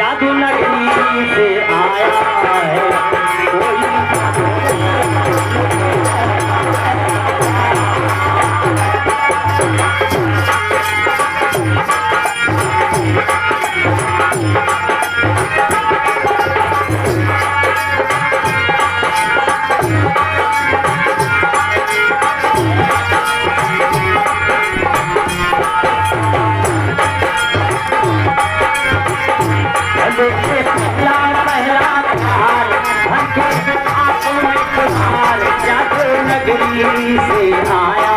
जादू नगरी से आया है कोई। नगरी से आया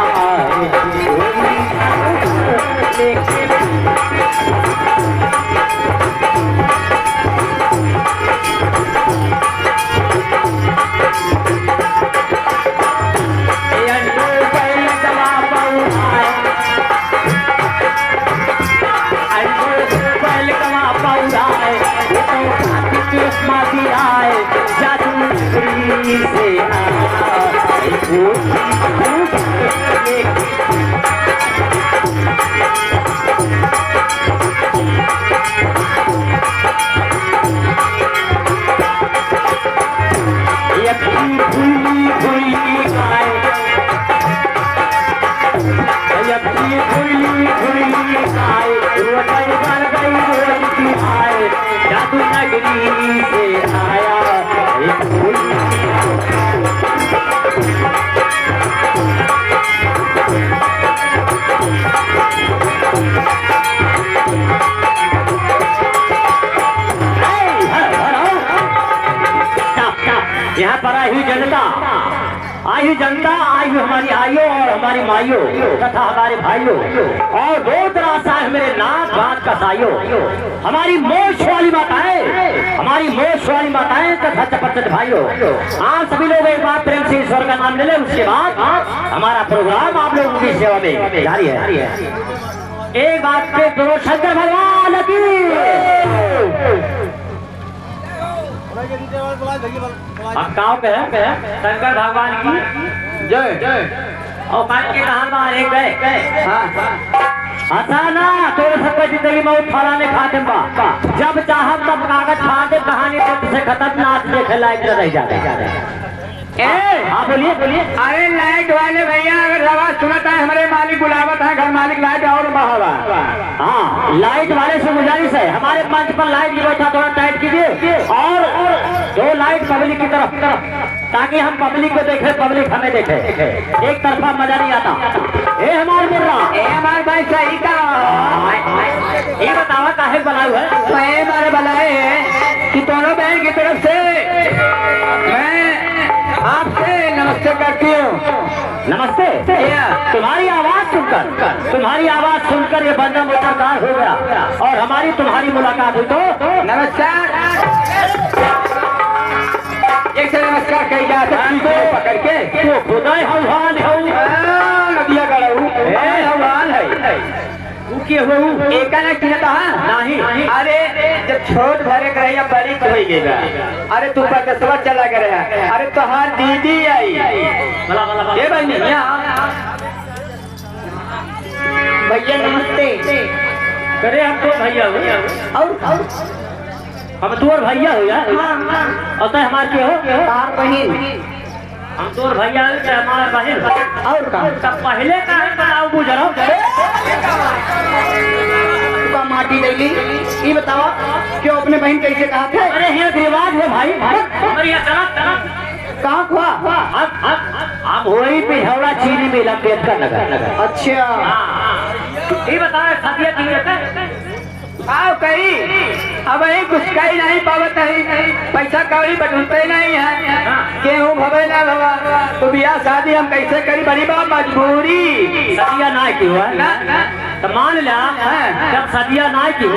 जादू नगरी से जादू नगरी से आया यहाँ पर आई हुई जनता, आई हुई जनता, आई हुई हमारी आइयों और हमारी माइयों तथा हमारे भाइयों और दो तरह है मेरे नाथ बात का साइयों, हमारी मोश वाली माताएं, हमारी मोश वाली माताएं तथा चपचट भाइयों, आप सभी लोग एक बार प्रेम से ईश्वर का नाम ले लें। उसके बाद हमारा प्रोग्राम आप लोगों की सेवा में जारी है। एक बात पे दोनों शंकर भगवान की हम गाँव के हैं शंकर भगवान की जय जय। और पाँच के कहां बाहर एक गए अच्छा ना तो सबको जिंदगी में उठाने खाते जब चाह तब कागज फाड़े कहानी से खत्म नाच देखे लायक रह जाते। हाँ बोलिए बोलिए। अरे लाइट वाले भैया अगर आवाज सुनता है हमारे मालिक बुलावत है घर मालिक लाइट और बढ़ावा। हाँ लाइट वाले से गुजारिश है हमारे मंच पर लाइट की व्यवस्था थोड़ा टाइट कीजिए और दो लाइट पब्लिक की तरफ ताकि हम पब्लिक को देखें पब्लिक हमें देखे। एक तरफा मजा नहीं आता। ए हमारे मिल रहा ए हमारे भाई सही का ये बतावा काहे बनाए है हमारे बनाए हैं कि दोनों बहन की तरफ से मैं आपसे नमस्ते करती हूँ। नमस्ते। तुम्हारी आवाज सुनकर ये बंदा मुलाकात हो गया और हमारी तुम्हारी मुलाकात हुई तो नमस्कार एक से नमस्कार कही जा सकती है पकड़ के तो खुदाई हवान नदिया हवान है एक नहीं। अरे जब छोट भरे कर रही बड़ी तो हो गएगा। अरे तू बकसवा चला कर रहा। अरे तो हाँ दीदी आई ये भाई भैया नमस्ते करे हम तो भैया हो और हम तोर भैया हो यार और तो हमारे के हो तार बहन हम तोर भैया हमारा बहन और का पहले का है बताओ बुझरो माटी डेली ये बताओ क्यों अपने बहन कैसे कहा थे। अरे ये रिवाज है भाई हमारे यहाँ चला कहाँ हुआ हम वही पे झवड़ा चीनी में अम्बेडकर नगर। अच्छा ये बताओ सदिया की आओ कहीं अब यही कुछ कहीं नहीं पावत है पैसा कौड़ी बटूते नहीं है गेहूँ भवे ना भवा तो बियाह शादी हम कैसे करी बड़ी बात मजबूरी सदिया ना की हुआ तो मान लिया जब सदिया ना की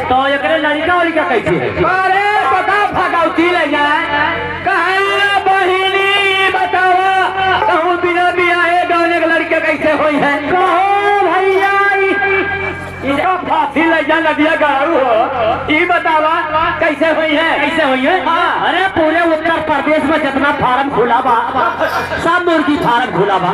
तो एक लड़का उड़का कैसे है। अरे बता भगवती ले जाए कहा बहिनी बतावा कहूँ बिना बियाहे गाँव के लड़के कैसे हुई है कहो भैया फांसी ले जा नदिया गाड़ू हो ये बतावा कैसे हुई है हाँ। अरे पूरे उत्तर प्रदेश में जितना फार्म खुला बा सब मुर्गी फार्म खुला बा।